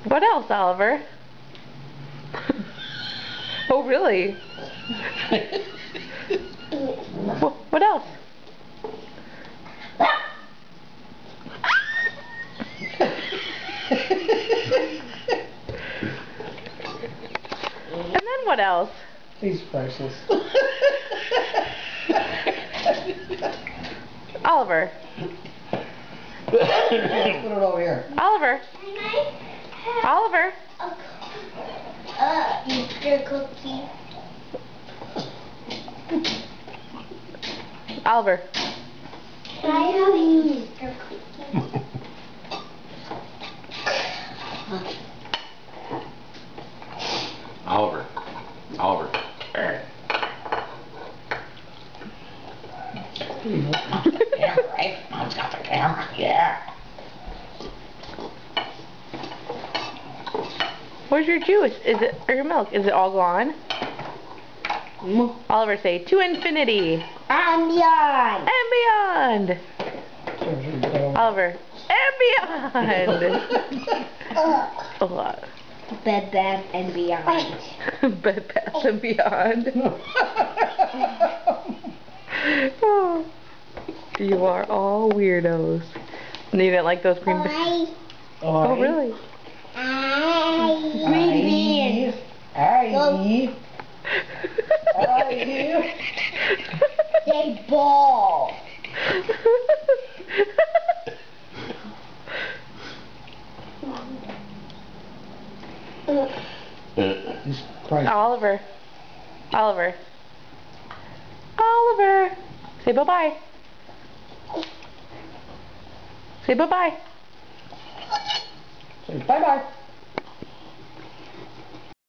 What else, Oliver? Oh, really? What else? And then what else? He's priceless. Oliver. Put it over here. Oliver. Oliver. Easter cookie. Oliver. Can I have an Easter cookie? Oliver. Oliver. Camera, right? Mom's got the camera. Yeah. Where's your juice? Or your milk? Is it all gone? Oliver, say to infinity. And beyond. And beyond. Oliver. And beyond. Bed Bath and Beyond. Bed Bath and Beyond. Oh, you are all weirdos. And you didn't like those green beans? Oh, really? Green beans. Aye. They ball. Oliver. Oliver. Oliver. Say bye-bye. Say bye-bye. Say bye-bye.